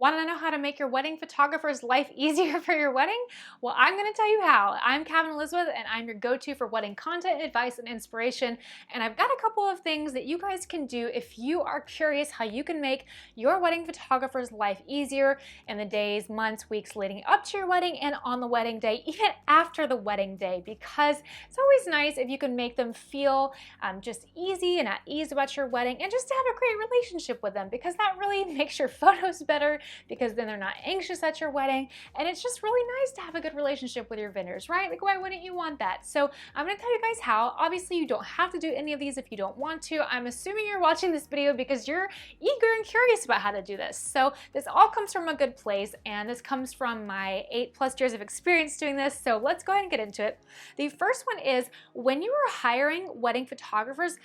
Want to know how to make your wedding photographer's life easier for your wedding? Well, I'm going to tell you how. I'm Cavin Elizabeth, and I'm your go-to for wedding content, advice, and inspiration. And I've got a couple of things that you guys can do if you are curious how you can make your wedding photographer's life easier in the days, months, weeks leading up to your wedding and on the wedding day, even after the wedding day, because it's always nice if you can make them feel just easy and at ease about your wedding and just to have a great relationship with them, because that really makes your photos better, because then they're not anxious at your wedding, and it's just really nice to have a good relationship with your vendors, right? Like, why wouldn't you want that? So I'm going to tell you guys how. Obviously, you don't have to do any of these if you don't want to. I'm assuming you're watching this video because you're eager and curious about how to do this. So this all comes from a good place, and this comes from my 8+ years of experience doing this. So let's go ahead and get into it. The first one is, when you are hiring wedding photographers,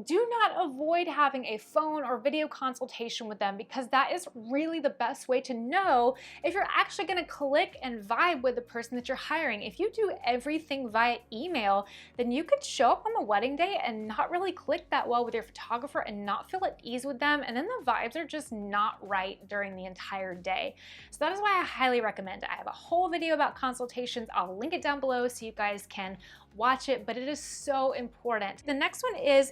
do not avoid having a phone or video consultation with them, because that is really the best way to know if you're actually going to click and vibe with the person that you're hiring. If you do everything via email, then you could show up on the wedding day and not really click that well with your photographer and not feel at ease with them, and then the vibes are just not right during the entire day. So that is why I highly recommend it. I have a whole video about consultations. I'll link it down below so you guys can watch it, but it is so important. The next one is,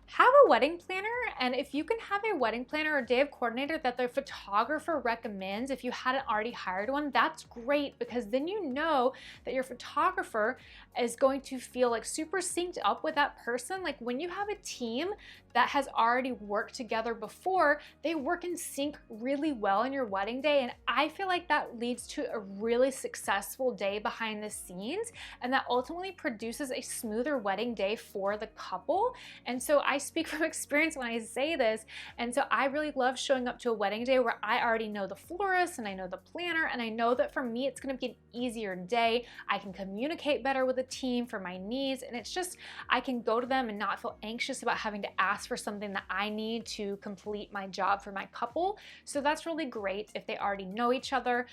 have a wedding planner, and if you can have a wedding planner or day of coordinator that the photographer recommends, if you hadn't already hired one, that's great, because then you know that your photographer is going to feel like super synced up with that person. Like, when you have a team that has already worked together before, they work in sync really well in your wedding day, and I feel like that leads to a really successful day behind the scenes, and that ultimately produces a smoother wedding day for the couple. And so I speak from experience when I say this, and so I really love showing up to a wedding day where I already know the florist and I know the planner, and I know that for me it's going to be an easier day. I can communicate better with the team for my needs, and it's just, I can go to them and not feel anxious about having to ask for something that I need to complete my job for my couple. So that's really great if they already know each other,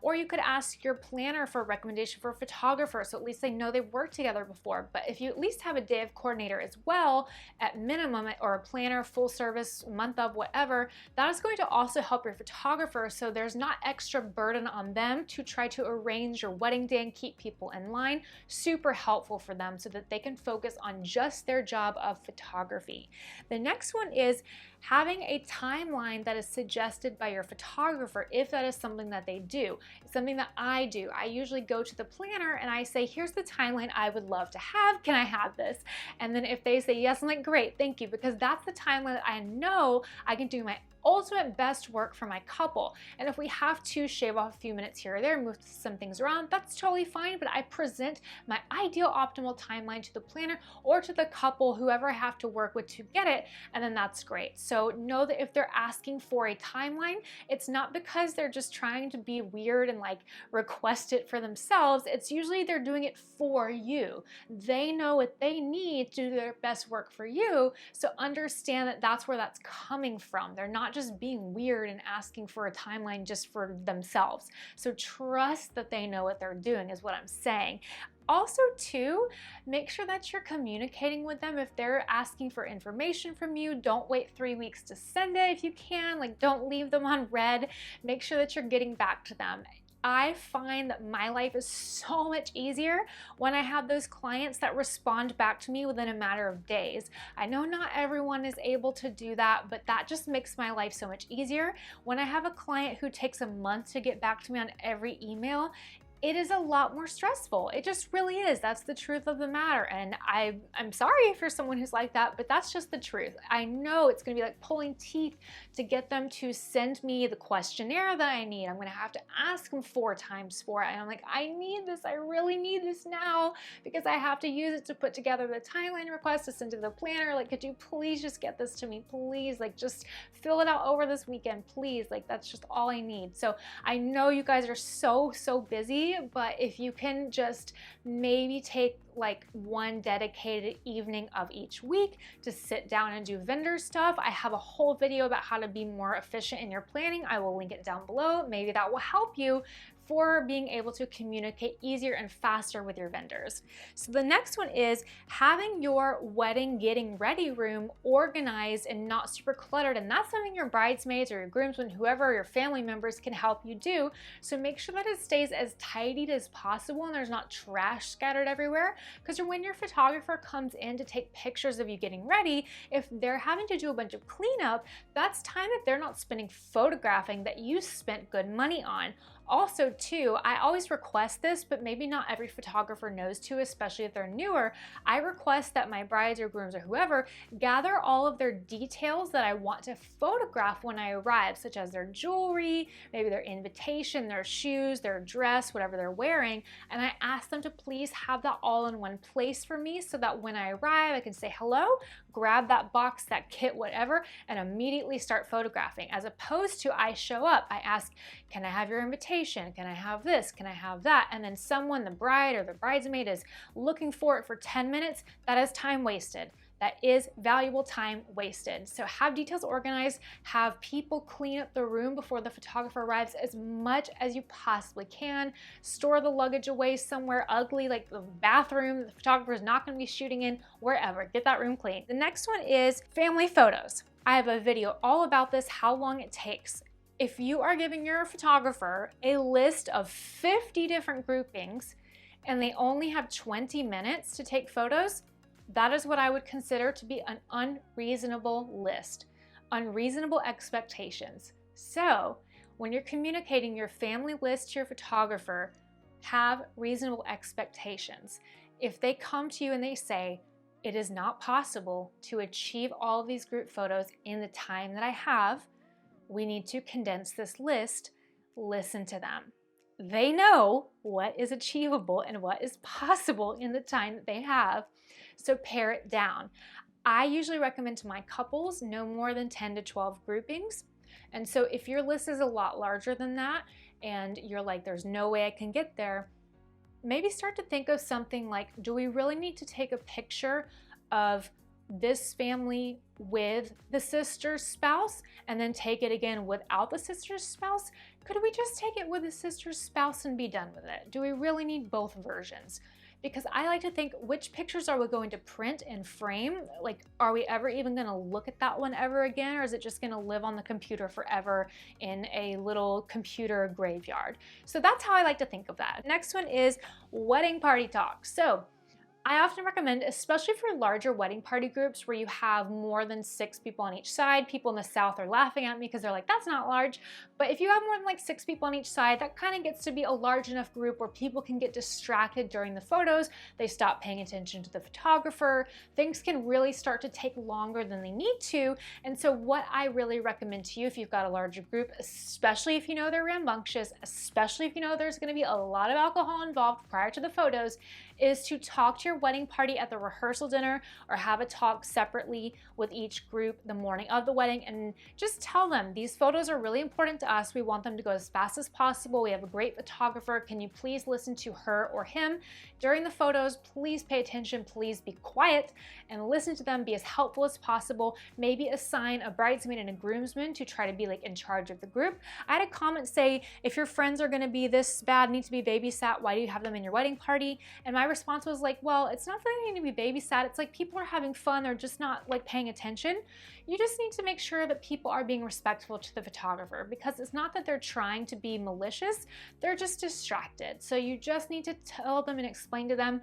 or you could ask your planner for a recommendation for a photographer, so at least they know they've worked together before. But if you at least have a day of coordinator as well, at minimum, or a planner, full service, month of, whatever, that is going to also help your photographer, so there's not extra burden on them to try to arrange your wedding day and keep people in line. Super helpful for them so that they can focus on just their job of photography. The next one is having a timeline that is suggested by your photographer, if that is something that they do. It's something that I do. I usually go to the planner and I say, here's the timeline I would love to have. Can I have this? And then if they say yes, I'm like, great, thank you, because that's the timeline that I know I can do my ultimate best work for my couple. And if we have to shave off a few minutes here or there, move some things around, that's totally fine, but I present my ideal optimal timeline to the planner or to the couple, whoever I have to work with to get it, and then that's great. So know that if they're asking for a timeline, it's not because they're just trying to be weird and like request it for themselves. It's usually they're doing it for you. They know what they need to do their best work for you, so understand that that's where that's coming from. They're not just being weird and asking for a timeline just for themselves. So trust that they know what they're doing is what I'm saying. Also too, make sure that you're communicating with them. If they're asking for information from you, don't wait 3 weeks to send it if you can. Like, don't leave them on red. Make sure that you're getting back to them. I find that my life is so much easier when I have those clients that respond back to me within a matter of days. I know not everyone is able to do that, but that just makes my life so much easier. When I have a client who takes a month to get back to me on every email, it is a lot more stressful. It just really is. That's the truth of the matter. And I'm sorry for someone who's like that, but that's just the truth. I know it's gonna be like pulling teeth to get them to send me the questionnaire that I need. I'm gonna have to ask them 4 times for it. And I'm like, I need this, I really need this now, because I have to use it to put together the timeline request to send to the planner. Like, could you please just get this to me, please? Like, just fill it out over this weekend, please. Like, that's just all I need. So I know you guys are so busy, but if you can just maybe take like one dedicated evening of each week to sit down and do vendor stuff. I have a whole video about how to be more efficient in your planning. I will link it down below. Maybe that will help you for being able to communicate easier and faster with your vendors. So the next one is having your wedding getting ready room organized and not super cluttered, and that's something your bridesmaids or your groomsmen, whoever your family members, can help you do. So make sure that it stays as tidied as possible and there's not trash scattered everywhere, because when your photographer comes in to take pictures of you getting ready, if they're having to do a bunch of cleanup, that's time that they're not spending photographing that you spent good money on. Also too, I always request this, but maybe not every photographer knows to, especially if they're newer. I request that my brides or grooms or whoever gather all of their details that I want to photograph when I arrive, such as their jewelry, maybe their invitation, their shoes, their dress, whatever they're wearing, and I ask them to please have that all in one place for me so that when I arrive, I can say hello, grab that box, that kit, whatever, and immediately start photographing. As opposed to I show up, I ask, can I have your invitation? Can I have this? Can I have that? And then someone, the bride or the bridesmaid, is looking for it for 10 minutes. That is time wasted. That is valuable time wasted. So have details organized, have people clean up the room before the photographer arrives as much as you possibly can. Store the luggage away somewhere ugly like the bathroom the photographer is not going to be shooting in, wherever. Get that room clean. The next one is family photos. I have a video all about this, how long it takes. If you are giving your photographer a list of 50 different groupings and they only have 20 minutes to take photos, that is what I would consider to be an unreasonable list, unreasonable expectations. So when you're communicating your family list to your photographer, have reasonable expectations. If they come to you and they say, it is not possible to achieve all of these group photos in the time that I have, we need to condense this list, listen to them. They know what is achievable and what is possible in the time that they have, so pare it down. I usually recommend to my couples no more than 10 to 12 groupings. And so if your list is a lot larger than that and you're like, there's no way I can get there, maybe start to think of something like, do we really need to take a picture of this family with the sister's spouse and then take it again without the sister's spouse? Could we just take it with the sister's spouse and be done with it? Do we really need both versions? Because I like to think, which pictures are we going to print and frame? Like, are we ever even gonna look at that one ever again, or is it just gonna live on the computer forever in a little computer graveyard? So that's how I like to think of that. Next one is wedding party talk. So I often recommend, especially for larger wedding party groups where you have more than 6 people on each side. People in the South are laughing at me because they're like, that's not large. But if you have more than like 6 people on each side, that kind of gets to be a large enough group where people can get distracted during the photos. They stop paying attention to the photographer. Things can really start to take longer than they need to. And so what I really recommend to you, if you've got a larger group, especially if you know they're rambunctious, especially if you know there's going to be a lot of alcohol involved prior to the photos, is to talk to your wedding party at the rehearsal dinner or have a talk separately with each group the morning of the wedding and just tell them, these photos are really important to us. We want them to go as fast as possible. We have a great photographer. Can you please listen to her or him during the photos? Please pay attention. Please be quiet and listen to them. Be as helpful as possible. Maybe assign a bridesmaid and a groomsman to try to be like in charge of the group. I had a comment say, if your friends are going to be this bad, need to be babysat, why do you have them in your wedding party? And my response was like, well, it's not that they need to be babysat. It's like people are having fun. They're just not like paying attention. You just need to make sure that people are being respectful to the photographer, because it's not that they're trying to be malicious. They're just distracted. So you just need to tell them and explain to them,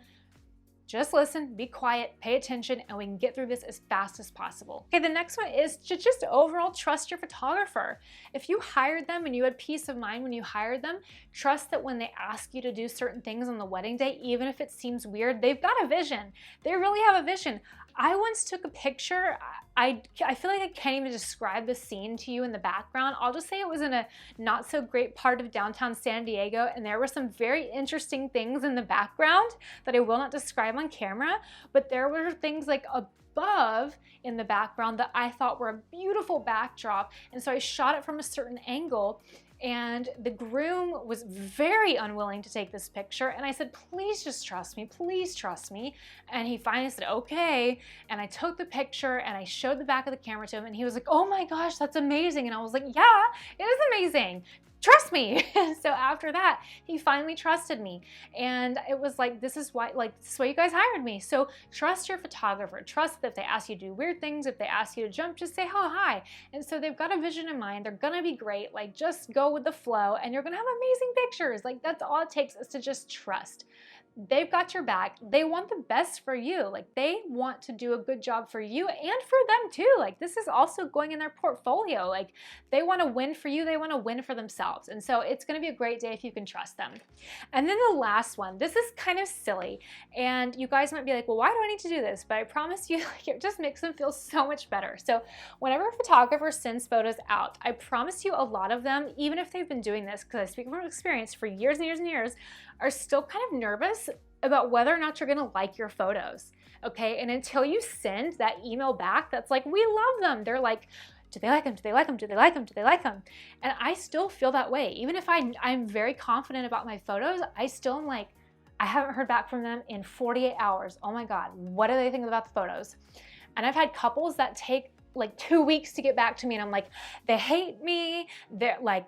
just listen, be quiet, pay attention, and we can get through this as fast as possible. Okay, the next one is to just overall trust your photographer. If you hired them and you had peace of mind when you hired them, trust that when they ask you to do certain things on the wedding day, even if it seems weird, they've got a vision. They really have a vision. I once took a picture, I feel like I can't even describe the scene to you in the background. I'll just say it was in a not so great part of downtown San Diego, and there were some very interesting things in the background that I will not describe on camera, but there were things like above in the background that I thought were a beautiful backdrop, and so I shot it from a certain angle. And the groom was very unwilling to take this picture. And I said, please just trust me, please trust me. And he finally said, okay. And I took the picture and I showed the back of the camera to him and he was like, oh my gosh, that's amazing. And I was like, yeah, it is amazing. trust me. So after that, he finally trusted me. And it was like, this is why you guys hired me. So trust your photographer. Trust that if they ask you to do weird things, if they ask you to jump, just say, oh, hi. And so they've got a vision in mind. They're gonna be great. Like, just go with the flow and you're gonna have amazing pictures. Like, that's all it takes, is to just trust. They've got your back. They want the best for you. Like, they want to do a good job for you and for them too. Like, this is also going in their portfolio. Like, they want to win for you. They want to win for themselves. And so it's going to be a great day if you can trust them. And then the last one, this is kind of silly. And you guys might be like, well, why do I need to do this? But I promise you, like, it just makes them feel so much better. So whenever a photographer sends photos out, I promise you a lot of them, even if they've been doing this, because I speak from experience for years and years and years, are still kind of nervous about whether or not you're gonna like your photos, okay? And until you send that email back that's like, we love them, they're like, do they like them? Do they like them? Do they like them? Do they like them? And I still feel that way. Even if I'm very confident about my photos, I still am like, I haven't heard back from them in 48 hours. Oh my God, what do they think about the photos? And I've had couples that take like 2 weeks to get back to me, and I'm like, they hate me, they're like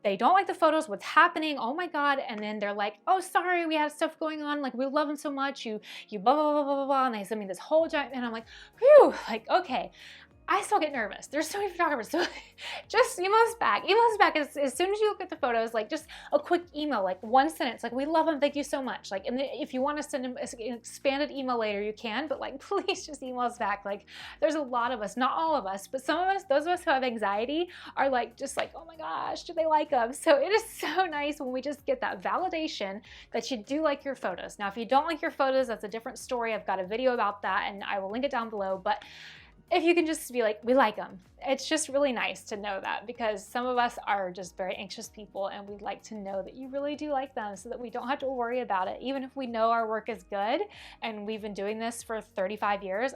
they don't like the photos, what's happening, oh my God. And then they're like, oh, sorry, we had stuff going on, like, we love them so much, you blah blah blah blah blah blah, and they send me this whole giant, and I'm like, whew, like, okay. I still get nervous. There's so many photographers. So just email us back. Email us back as soon as you look at the photos, like just a quick email, like one sentence, like, we love them, thank you so much. Like, and if you want to send them an expanded email later, you can, but like, please just email us back. Like, there's a lot of us, not all of us, but some of us, those of us who have anxiety are like, just like, oh my gosh, do they like them? So it is so nice when we just get that validation that you do like your photos. Now, if you don't like your photos, that's a different story. I've got a video about that and I will link it down below, but if you can just be like, we like them. It's just really nice to know that, because some of us are just very anxious people and we'd like to know that you really do like them so that we don't have to worry about it. Even if we know our work is good and we've been doing this for 35 years,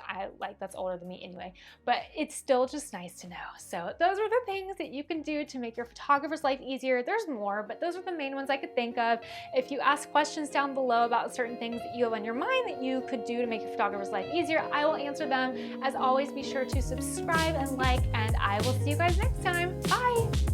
that's older than me anyway, but it's still just nice to know. So those are the things that you can do to make your photographer's life easier. There's more, but those are the main ones I could think of. If you ask questions down below about certain things that you have on your mind that you could do to make your photographer's life easier, I will answer them. As always, be sure to subscribe and like, and I will see you guys next time. Bye!